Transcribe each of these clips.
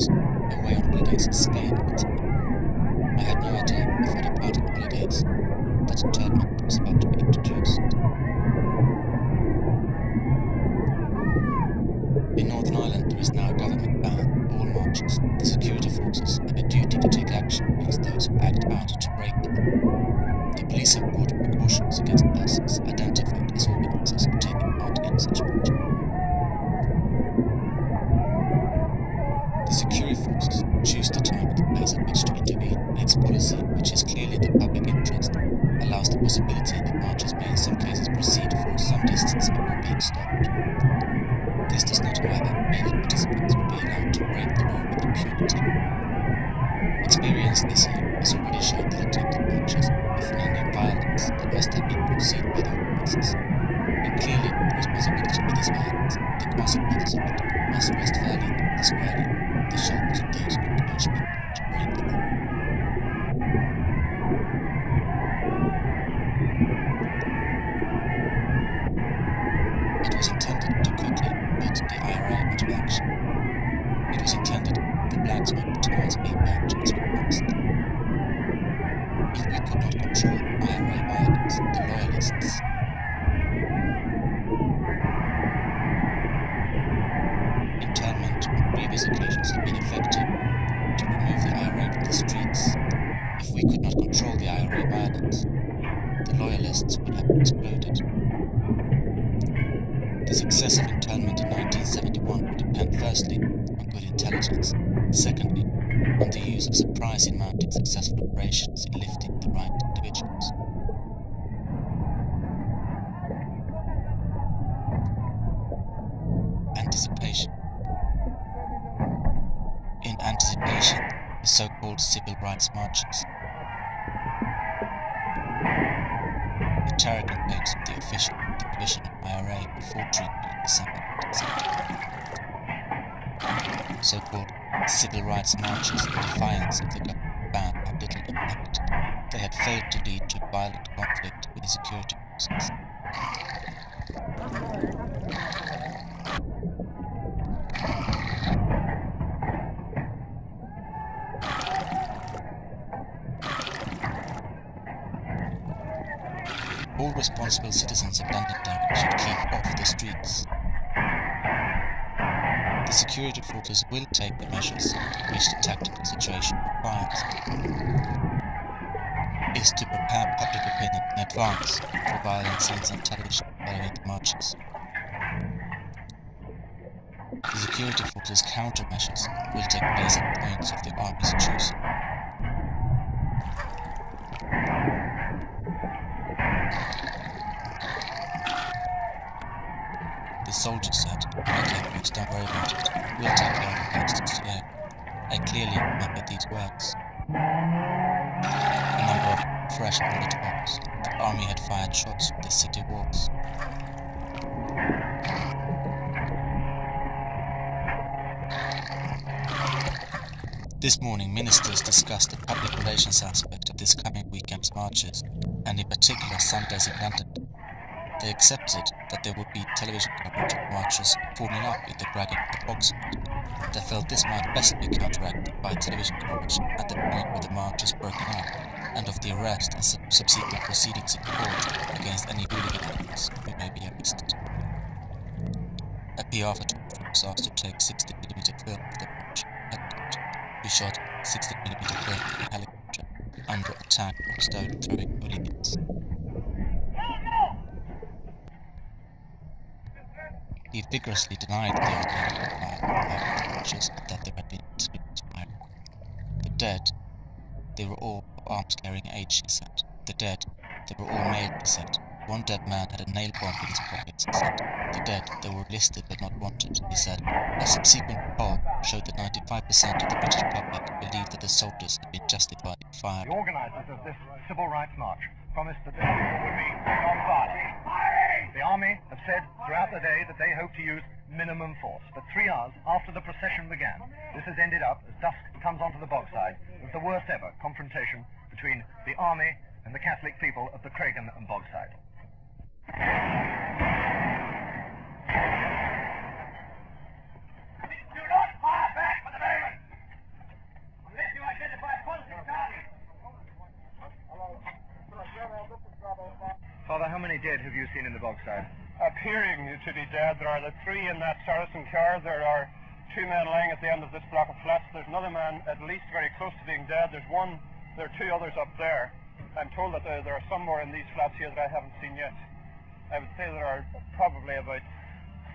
was away on holidays in Spain at the time. I had no idea before I departed holidays that internment was about to be introduced. In Northern Ireland, there is now a government ban on all marches. The security forces have a duty to take action against those who act out to break them. The police have brought precautions against persons identified as organisers of taking part in such marches. The security forces choose the time and the place at which to intervene, and its policy, which is clearly in the public interest, allows the possibility that marches may in some cases proceed for some distance before being stopped. This does not, however, mean that participants will be allowed to break the law with impunity. Experience this year has already shown that attempted marches often end in violence that must have been foreseen by the organisers. And clearly, the responsibility for this violence, the consequences of it, must rest fairly and squarely on the shoulders of those who urge people to break the law. It was intended to quickly put the IRA out of action. It was intended the black smoke towers being burnt as we passed. If we could not control IRA violence, the loyalists, internment on previous occasions had been effective to remove the IRA from the streets. If we could not control the IRA violence, the loyalists would have exploded. The success of internment in 1971 would depend firstly on good intelligence, secondly on the use of surprise in mounting successful operations in lifting the right individuals. Anticipation. In anticipation, the so-called civil rights marches. The terror campaigns of the official division of IRA before treatment in December 1970. So-called civil rights marches in defiance of the government ban had little impact. They had failed to lead to violent conflict with the security forces. All responsible citizens of Londonderry should keep off the streets. The security forces will take the measures which the tactical situation requires. Is to prepare public opinion in advance for violent scenes on television following the marches. The security forces' countermeasures will take place at points of the army's choosing. The soldier said, "Okay, boys, don't worry about it. We'll take care of the bastards today." I clearly remember these words. A number of fresh bullet holes. The army had fired shots from the city walls. This morning, ministers discussed the public relations aspect of this coming weekend's marches, and in particular Sundays in London. They accepted that there would be television coverage of marches forming up in the dragging of the bogside. They felt this might best be counteracted by television coverage at the point where the march is broken up, and of the arrest and subsequent proceedings in court against any hooligan elements who may be arrested. A PR photographer was asked to take 60mm film of the march and we shot 60mm film of a helicopter under attack from stone-throwing hooligans. He vigorously denied the idea of the marches and that there had been indiscriminate firing. The dead, they were all of arms-carrying age, he said. The dead, they were all male, he said. One dead man had a nail bomb in his pockets, he said. The dead, they were listed but not wanted, he said. A subsequent poll showed that 95% of the British public believed that the soldiers had been justified in firing. The organisers of this civil rights march promised that this would be non-violent. The army have said throughout the day that they hope to use minimum force, but 3 hours after the procession began, this has ended up, as dusk comes onto the bogside, with the worst ever confrontation between the army and the Catholic people of the Craigan and Bogside. Do not fire back for the moment! dead have you seen in the bog side? Appearing to be dead. There are the 3 in that Saracen car. There are 2 men lying at the end of this block of flats. There's another man at least very close to being dead. There are 2 others up there. I'm told that there are some more in these flats here that I haven't seen yet. I would say there are probably about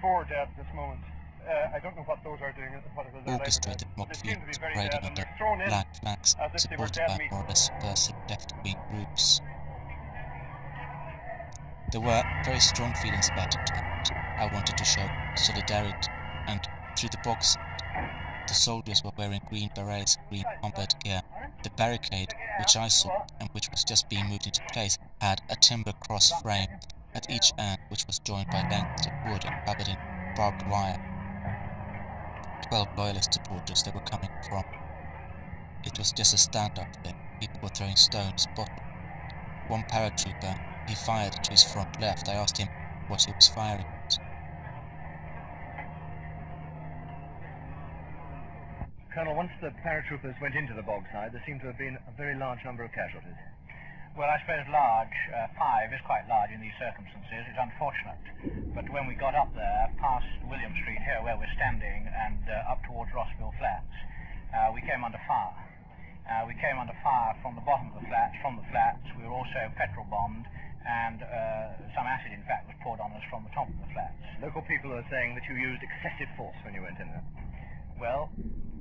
4 dead at this moment. I don't know what those are doing. Orchestrated mock views parading under black flags, supported by more or less subversive left-wing groups. There were very strong feelings about it. I wanted to show solidarity, and through the box, the soldiers were wearing green berets, green combat gear. The barricade, which I saw and which was just being moved into place, had a timber cross frame at each end, which was joined by lengths of wood and covered in barbed wire. 12 loyalist supporters they were coming from. It was just a stand-up thing. People were throwing stones, bottles. One paratrooper, he fired to his front left. I asked him what he was firing at. Colonel, once the paratroopers went into the bog side, there seemed to have been a very large number of casualties. Well, I suppose large, 5 is quite large in these circumstances. It's unfortunate. But when we got up there, past William Street here where we're standing, and up towards Rossville Flats, we came under fire. We came under fire from the bottom of the flats, from the flats. We were also petrol bombed, and some acid, in fact, was poured on us from the top of the flats. Local people are saying that you used excessive force when you went in there. Well,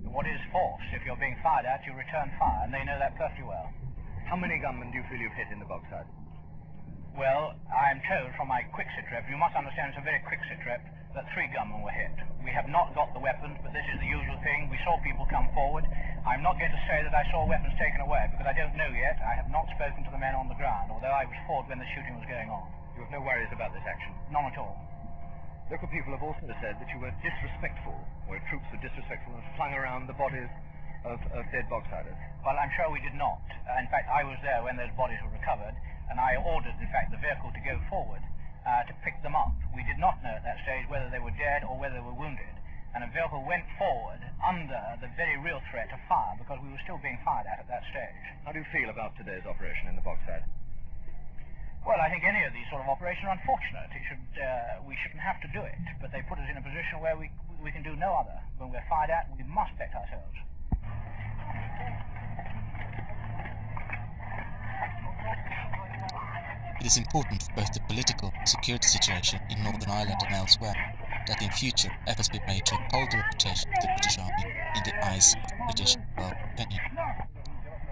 what is force? If you're being fired at, you return fire, and they know that perfectly well. How many gunmen do you feel you've hit in the bog side? Well, I'm told from my quick sit rep, you must understand it's a very quick sit rep, that 3 gunmen were hit. We have not got the weapons, but this is the usual thing. We saw people come forward. I'm not going to say that I saw weapons taken away, because I don't know yet. I have not spoken to the men on the ground, although I was forward when the shooting was going on. You have no worries about this action? None at all. Local people have also said that you were disrespectful, or troops were disrespectful and flung around the bodies of dead bogsiders. Well, I'm sure we did not. In fact, I was there when those bodies were recovered, and I ordered, in fact, the vehicle to go forward to pick them up. We did not know at that stage whether they were dead or whether they were wounded, and a vehicle went forward under the very real threat of fire, because we were still being fired at that stage. How do you feel about today's operation in the bogside? Well, I think any of these sort of operations are unfortunate. We shouldn't have to do it, but they put us in a position where we can do no other. When we're fired at, we must protect ourselves. It is important for both the political and security situation in Northern Ireland and elsewhere that in future efforts be made to uphold the reputation of the British Army in the eyes of British world opinion.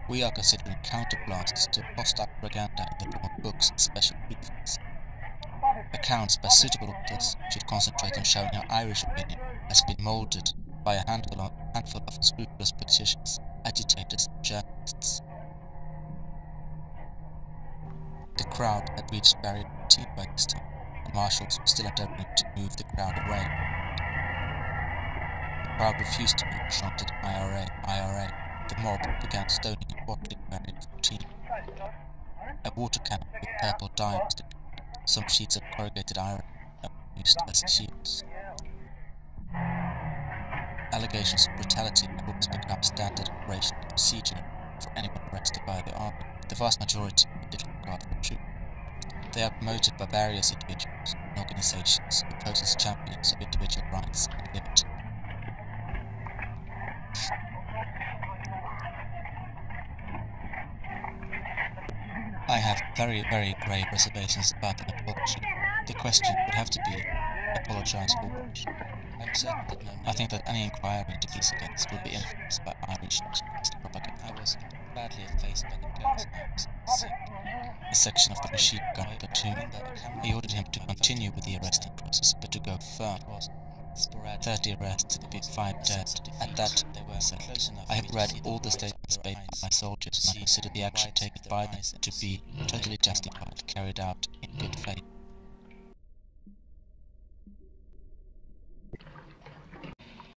We are considering counterblasts to hostile propaganda in the form of books and special briefings. Accounts by suitable authors should concentrate on showing how Irish opinion has been moulded by a handful of unscrupulous politicians, agitators and journalists. The crowd had reached Barrier 18 by this time. The marshals were still endeavouring to move the crowd away. The crowd refused to move, chanted IRA, IRA. The mob began stoning and bottling Barrier 14. A water cannon with purple dye was deployed. Some sheets of corrugated iron were used as shields. Allegations of brutality have always become standard operational procedure for anyone arrested by the army. The vast majority of little regard for truth. They are promoted by various individuals and organizations who pose as champions of individual rights and liberty. I have very, very grave reservations about an apology. The question would have to be, apologize for what? I'm certain that I think that any inquiry into these events will be influenced by Irish nationalist propaganda. I was badly effaced by the girls I was sick. A section of the machine gun platoon. He ordered him to continue with the arresting process, but to go firm. 30 arrests, 5 dead. At that, they were so close enough. I have read all the statements made by my soldiers, and I consider the action taken by them to be totally justified, carried out in good faith.